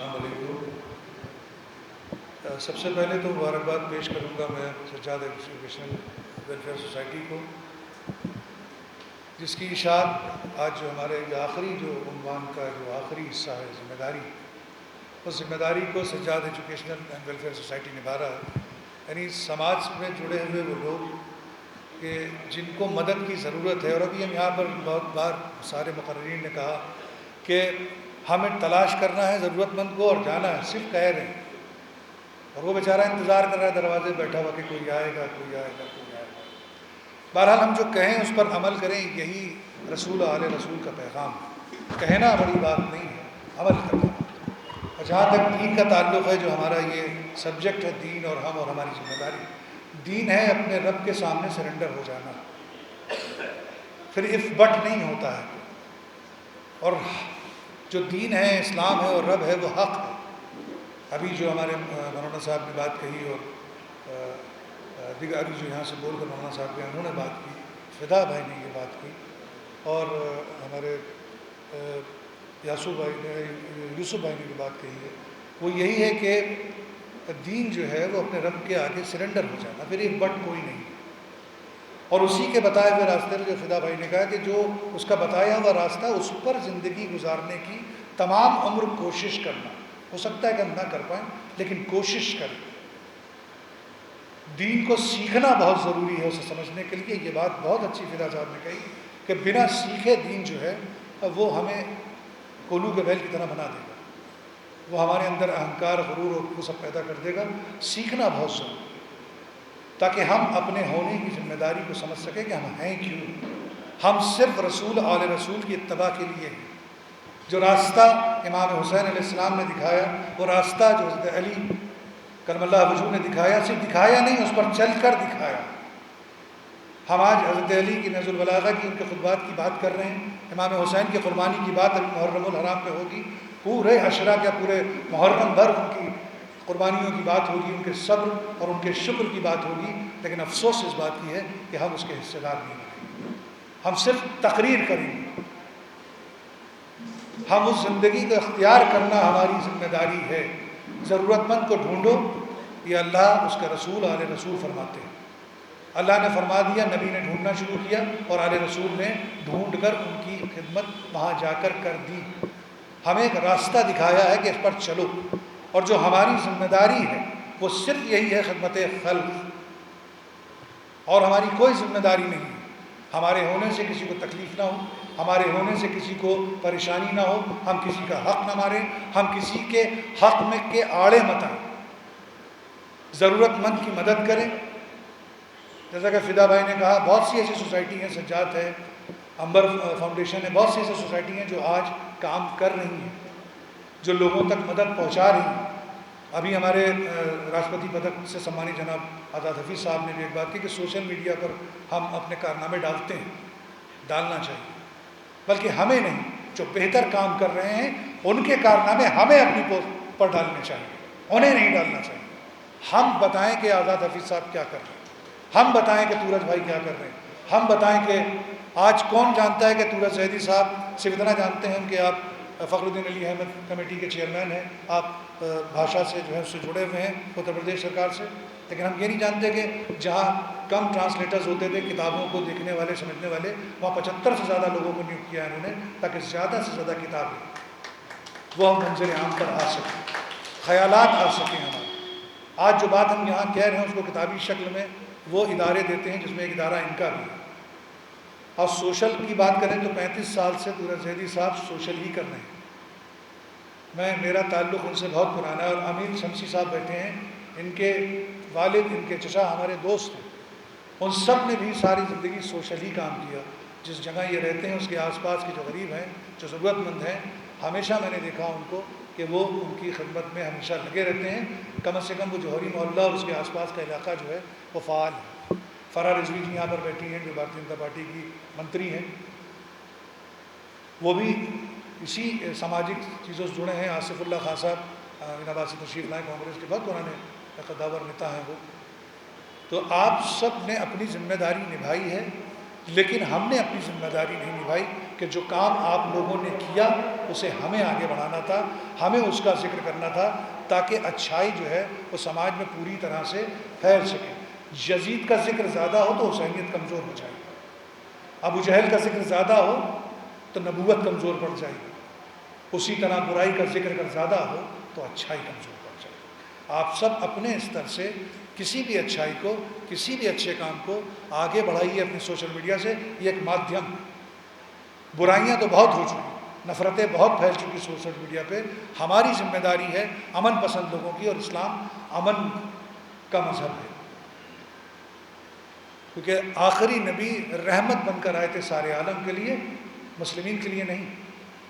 السلام علیکم۔ سب سے پہلے تو مبارکباد پیش کروں گا میں سجاد ایجوکیشنل ویلفیئر سوسائٹی کو، جس کی اشاعت آج جو ہمارے آخری جو عنوان کا جو آخری حصہ ہے ذمہ داری، اس ذمہ داری کو Sajjad educational and welfare society نبھا رہا ہے۔ یعنی سماج میں جڑے ہوئے وہ لوگ کہ جن کو مدد کی ضرورت ہے، اور ابھی ہم یہاں پر بہت بار سارے مقررین نے کہا کہ ہمیں تلاش کرنا ہے ضرورت مند کو اور جانا ہے، صرف کہہ رہے ہیں، اور وہ بیچارہ انتظار کر رہا ہے دروازے بیٹھا ہوا کہ کوئی آئے گا کوئی آئے گا کوئی آئے گا۔ بہرحال ہم جو کہیں اس پر عمل کریں، یہی رسول آل رسول کا پیغام ہے۔ کہنا بڑی بات نہیں ہے، عمل کرنا۔ اور جہاں تک دین کا تعلق ہے، جو ہمارا یہ سبجیکٹ ہے دین اور ہم اور ہماری ذمہ داری، دین ہے اپنے رب کے سامنے سرنڈر ہو جانا، پھر اف بٹ نہیں ہوتا ہے۔ اور جو دین ہے، اسلام ہے اور رب ہے، وہ حق ہے۔ ابھی جو ہمارے مولانا صاحب نے بات کہی، اور دیگر ابھی جو یہاں سے بول کر مولانا صاحب کے انہوں نے بات کی، فدا بھائی نے یہ بات کی، اور ہمارے یاسو بھائی نے یوسف بھائی نے بھی بات کہی ہے، وہ یہی ہے کہ دین جو ہے وہ اپنے رب کے آگے سرنڈر ہو جانا، پھر ایک بٹ کوئی نہیں۔ اور اسی کے بتائے ہوئے راستے میں جو فدا بھائی نے کہا کہ جو اس کا بتایا ہوا راستہ، اس پر زندگی گزارنے کی تمام عمر کوشش کرنا۔ ہو سکتا ہے کہ ہم نہ کر پائیں، لیکن کوشش کریں۔ دین کو سیکھنا بہت ضروری ہے اسے سمجھنے کے لیے۔ یہ بات بہت اچھی فدا صاحب نے کہی کہ بنا سیکھے دین جو ہے وہ ہمیں کولو کے بیل کی طرح بنا دے گا، وہ ہمارے اندر اہنکار، غرور اور وہ سب پیدا کر دے گا۔ سیکھنا بہت ضروری ہے تاکہ ہم اپنے ہونے کی ذمہ داری کو سمجھ سکیں کہ ہم ہیں کیوں۔ ہم صرف رسول آل رسول کی اتباع کے لیے ہیں۔ جو راستہ امام حسین علیہ السلام نے دکھایا، وہ راستہ جو حضرت علی کرم اللہ وجہہ نے دکھایا، صرف دکھایا نہیں، اس پر چل کر دکھایا۔ ہم آج حضرت علی کی نہج البلاغہ کی، ان کے خطبات کی بات کر رہے ہیں۔ امام حسین کی قربانی کی بات ابھی محرم الحرام پہ ہوگی، پورے عشرہ کا پورے محرم بھر ان کی قربانیوں کی بات ہوگی، ان کے صبر اور ان کے شکر کی بات ہوگی۔ لیکن افسوس اس بات کی ہے کہ ہم اس کے حصے دار نہیں ہیں، ہم صرف تقریر کریں گے۔ ہم اس زندگی کو اختیار کرنا ہماری ذمہ داری ہے۔ ضرورت مند کو ڈھونڈو، یہ اللہ اس کا رسول آل رسول فرماتے ہیں۔ اللہ نے فرما دیا، نبی نے ڈھونڈنا شروع کیا، اور آل رسول نے ڈھونڈ کر ان کی خدمت وہاں جا کر دی۔ ہمیں ایک راستہ دکھایا ہے کہ اس پر چلو، اور جو ہماری ذمہ داری ہے وہ صرف یہی ہے، خدمت خلق، اور ہماری کوئی ذمہ داری نہیں ہے۔ ہمارے ہونے سے کسی کو تکلیف نہ ہو، ہمارے ہونے سے کسی کو پریشانی نہ ہو، ہم کسی کا حق نہ ماریں، ہم کسی کے حق میں کے آڑے مت آئیں، ضرورت مند کی مدد کریں۔ جیسا کہ فدا بھائی نے کہا، بہت سی ایسی سوسائٹی ہیں، سجاد ہے، امبر فاؤنڈیشن ہے، بہت سی ایسی سوسائٹی ہیں جو آج کام کر رہی ہیں، جو لوگوں تک مدد پہنچا رہی ہیں۔ ابھی ہمارے راشٹرپتی پدک سے سمانی جناب آزاد حفیظ صاحب نے بھی ایک بات کی کہ سوشل میڈیا پر ہم اپنے کارنامے ڈالتے ہیں، ڈالنا چاہیے، بلکہ ہمیں نہیں، جو بہتر کام کر رہے ہیں ان کے کارنامے ہمیں اپنی پوسٹ پر ڈالنے چاہیے، انہیں نہیں ڈالنا چاہیے۔ ہم بتائیں کہ آزاد حفیظ صاحب کیا کر رہے ہیں، ہم بتائیں کہ تورج بھائی کیا کر رہے ہیں، ہم بتائیں کہ آج کون جانتا ہے کہ تورج زیدی صاحب صرف اتنا جانتے ہیں کہ آپ فخر الدین علی احمد کمیٹی کے چیئرمین ہیں، آپ بھاشا سے جو ہے اس سے جڑے ہوئے ہیں اتر پردیش سرکار سے، لیکن ہم یہ نہیں جانتے کہ جہاں کم ٹرانسلیٹرز ہوتے تھے کتابوں کو دیکھنے والے سمجھنے والے، وہاں 75 سے زیادہ لوگوں کو نیوکت کیا ہے انہوں نے، تاکہ زیادہ سے زیادہ کتابیں وہ ہم منظر عام پر آ سکیں، خیالات آ سکیں ہمارے۔ آج جو بات ہم یہاں کہہ رہے ہیں اس کو کتابی شکل میں وہ ادارے دیتے ہیں، جس میں ایک ادارہ ان کا بھی ہے۔ اور سوشل کی بات کریں تو 35 سال سے تورج زیدی صاحب سوشل ہی کر رہے ہیں۔ میرا تعلق ان سے بہت پرانا ہے، اور امیر شمسی صاحب بیٹھے ہیں، ان کے والد، ان کے چچا ہمارے دوست ہیں، ان سب نے بھی ساری زندگی سوشل ہی کام کیا۔ جس جگہ یہ رہتے ہیں اس کے آس پاس کے جو غریب ہیں، جو ضرورت مند ہیں، ہمیشہ میں نے دیکھا ان کو کہ وہ ان کی خدمت میں ہمیشہ لگے رہتے ہیں۔ کم سے کم وہ جوہری محلہ اور اس کے آس پاس کا علاقہ جو ہے وہ فعال ہے۔ فرا رضوی جی یہاں پر بیٹھی ہیں، جو بھارتیہ جنتا پارٹی کی منتری ہیں، وہ بھی اسی سماجی چیزوں سے جڑے ہیں۔ آصف اللہ خان صاحب امین آباد سے تشریف لائے، کانگریس کے بہت پرانے قداور نیتا ہیں وہ۔ تو آپ سب نے اپنی ذمہ داری نبھائی ہے، لیکن ہم نے اپنی ذمہ داری نہیں نبھائی۔ کہ جو کام آپ لوگوں نے کیا اسے ہمیں آگے بڑھانا تھا، ہمیں اس کا ذکر کرنا تھا تاکہ اچھائی جو ہے وہ سماج میں پوری طرح سے پھیل سکے۔ یزید کا ذکر زیادہ ہو تو حسینیت کمزور ہو جائے گی، ابو جہل کا ذکر زیادہ ہو تو نبوت کمزور پڑ جائے گی، اسی طرح برائی کا ذکر اگر زیادہ ہو تو اچھائی کمزور پڑ جائے گی۔ آپ سب اپنے استر سے کسی بھی اچھائی کو، کسی بھی اچھے کام کو آگے بڑھائیے اپنے سوشل میڈیا سے، یہ ایک مادھیم۔ برائیاں تو بہت ہو چکی، نفرتیں بہت پھیل چکی سوشل میڈیا پہ، ہماری ذمہ داری ہے امن پسند لوگوں کی، اور اسلام امن کا مذہب ہے، کیونکہ آخری نبی رحمت بن کر آئے تھے سارے عالم کے لیے، مسلمین کے لیے نہیں،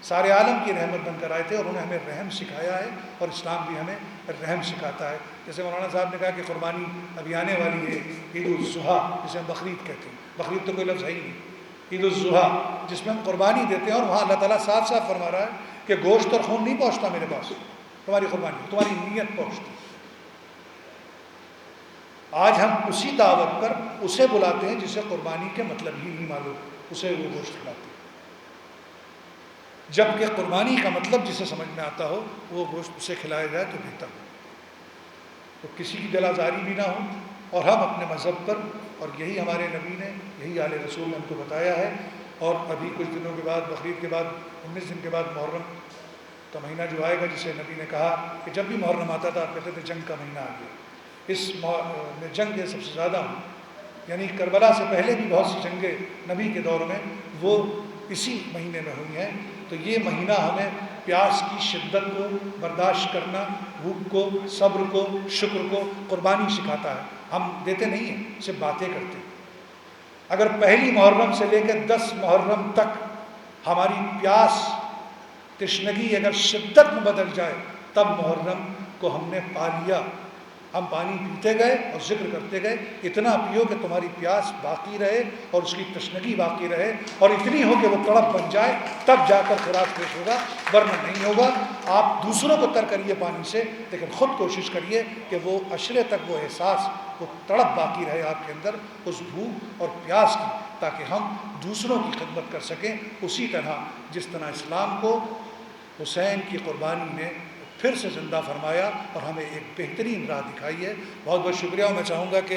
سارے عالم کی رحمت بن کر آئے تھے، اور انہوں نے ہمیں رحم سکھایا ہے، اور اسلام بھی ہمیں رحم سکھاتا ہے۔ جیسے مولانا صاحب نے کہا کہ قربانی ابھی آنے والی ہے، عید الاضحیٰ جسے ہم بقرعید کہتے ہیں، بقرعید تو کوئی لفظ ہے ہی نہیں، عید الاضحیٰ جس میں ہم قربانی دیتے ہیں، اور وہاں اللہ تعالیٰ صاف صاف فرما رہا ہے کہ گوشت اور خون نہیں پہنچتا میرے پاس، تمہاری قربانی، تمہاری نیت پہنچتی۔ آج ہم اسی دعوت پر اسے بلاتے ہیں جسے قربانی کے مطلب ہی نہیں معلوم، اسے وہ گوشت کھلاتے ہیں، جبکہ قربانی کا مطلب جسے سمجھ میں آتا ہو وہ گوشت اسے کھلایا جائے تو بہتر ہو، تو کسی کی دل آزاری بھی نہ ہو، اور ہم اپنے مذہب پر، اور یہی ہمارے نبی نے، یہی آل رسول نے ہم کو بتایا ہے۔ اور ابھی کچھ دنوں کے بعد، بقرعید کے بعد 19 دن کے بعد محرم کا مہینہ جو آئے گا، جسے نبی نے کہا کہ جب بھی محرم آتا تھا آپ کہتے تھے جنگ کا مہینہ آ گیا، اس میں جنگ سب سے زیادہ ہوں، یعنی کربلا سے پہلے بھی بہت سی جنگیں نبی کے دور میں وہ اسی مہینے میں ہوئی ہیں۔ تو یہ مہینہ ہمیں پیاس کی شدت کو برداشت کرنا، بھوک کو، صبر کو، شکر کو، قربانی سکھاتا ہے۔ ہم دیتے نہیں ہیں، صرف باتیں کرتے ہیں۔ اگر پہلی محرم سے لے کے 10 محرم تک ہماری پیاس، تشنگی اگر شدت میں بدل جائے، تب محرم کو ہم نے پا لیا۔ ہم پانی پیتے گئے اور ذکر کرتے گئے، اتنا پیو کہ تمہاری پیاس باقی رہے اور اس کی تشنگی باقی رہے، اور اتنی ہو کہ وہ تڑپ بن جائے، تب جا کر خراج پیش ہوگا، ورنہ نہیں ہوگا۔ آپ دوسروں کو تر کریے پانی سے، لیکن خود کوشش کریے کہ وہ عشرے تک وہ احساس، وہ تڑپ باقی رہے آپ کے اندر اس بھوک اور پیاس کی، تاکہ ہم دوسروں کی خدمت کر سکیں، اسی طرح جس طرح اسلام کو حسین کی قربانی نے پھر سے زندہ فرمایا اور ہمیں ایک بہترین راہ دکھائی ہے۔ بہت بہت شکریہ۔ اور میں چاہوں گا کہ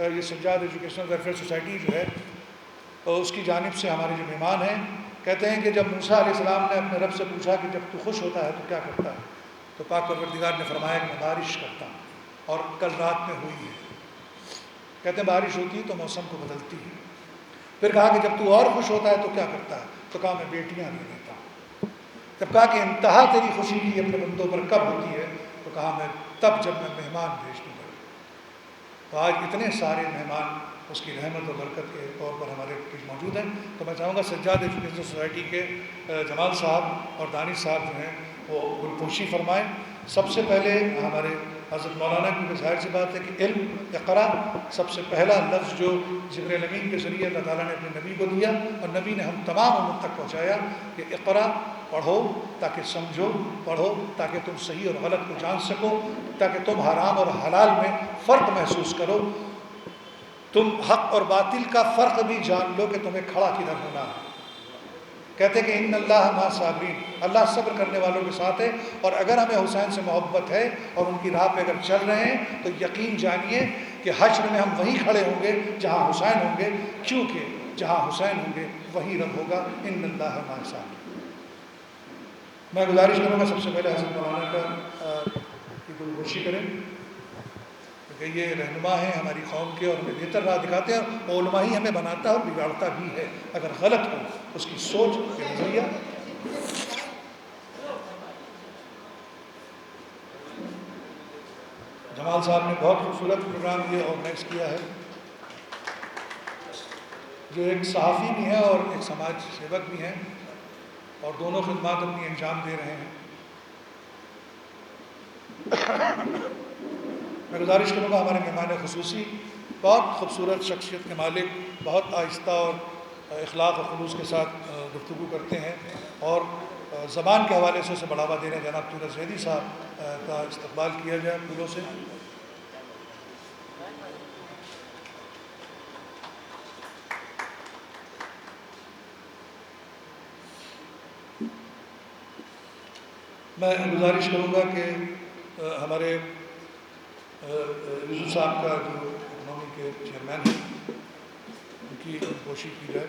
یہ سجاد ایجوکیشنل ویلفیئر سوسائٹی جو ہے، اس کی جانب سے ہمارے جو مہمان ہیں، کہتے ہیں کہ جب موسیٰ علیہ السلام نے اپنے رب سے پوچھا کہ جب تو خوش ہوتا ہے تو کیا کرتا ہے، تو پاک پروردگار نے فرمایا کہ میں بارش کرتا ہوں، اور کل رات میں ہوئی ہے۔ کہتے ہیں بارش ہوتی ہے تو موسم کو بدلتی ہے۔ پھر کہا کہ جب تو اور خوش ہوتا ہے تو کیا کرتا ہے، تو کہا میں بیٹیاں دے دیتا ہوں۔ جب کہا کہ انتہا تیری خوشی کی اپنے بندوں پر کب ہوتی ہے، تو کہا میں تب جب میں مہمان بھیج دوں گا۔ تو آج اتنے سارے مہمان اس کی رحمت و برکت کے طور پر ہمارے بیچ موجود ہیں، تو میں چاہوں گا سجاد ایجوکیشنل سوسائٹی کے جمال صاحب اور دانش صاحب جو ہیں وہ گلپوشی فرمائیں۔ سب سے پہلے ہمارے حضرت مولانا، کیونکہ ظاہر سی بات ہے کہ علم اقرا سب سے پہلا لفظ جو جبرائیل امین کے ذریعے اللہ تعالیٰ نے اپنے نبی کو دیا، اور نبی نے ہم تمام امت تک پہنچایا کہ اقرا، پڑھو تاکہ سمجھو، پڑھو تاکہ تم صحیح اور غلط کو جان سکو، تاکہ تم حرام اور حلال میں فرق محسوس کرو، تم حق اور باطل کا فرق بھی جان لو کہ تمہیں کھڑا کدھر ہونا ہے۔ کہتے کہ ان اللہ مع صابرین، اللہ صبر کرنے والوں کے ساتھ ہے، اور اگر ہمیں حسین سے محبت ہے اور ان کی راہ پہ اگر چل رہے ہیں تو یقین جانیے کہ حشر میں ہم وہیں کھڑے ہوں گے جہاں حسین ہوں گے، کیونکہ جہاں حسین ہوں گے وہیں رب ہوگا۔ ان اللہ مع صابرین۔ میں گزارش کروں گا سب سے پہلے حضرت مولانا کا کی گلگوشی کریں، کیونکہ یہ رہنما ہیں ہماری قوم کے، اور ہمیں بہتر راہ دکھاتے ہیں، اور علماء ہی ہمیں بناتا ہے اور بگاڑتا بھی ہے اگر غلط ہو اس کی سوچ کے نظریہ۔ جمال صاحب نے بہت خوبصورت پروگرام یہ آرگنائز کیا ہے، جو ایک صحافی بھی ہیں اور ایک سماج سیوک بھی ہیں، اور دونوں خدمات اپنی انجام دے رہے ہیں۔ میں گزارش کروں گا ہمارے مہمان خصوصی بہت خوبصورت شخصیت کے مالک، بہت آہستہ اور اخلاق و خلوص کے ساتھ گفتگو کرتے ہیں، اور زبان کے حوالے سے اسے بڑھاوا دے رہے ہیں۔ جناب تورت زیدی صاحب کا استقبال کیا جائے پھولوں سے۔ میں گزارش کروں گا کہ ہمارے یوسف صاحب کا جو اکنامی کے چیئرمین ہیں ان کی گوشی کی جائے.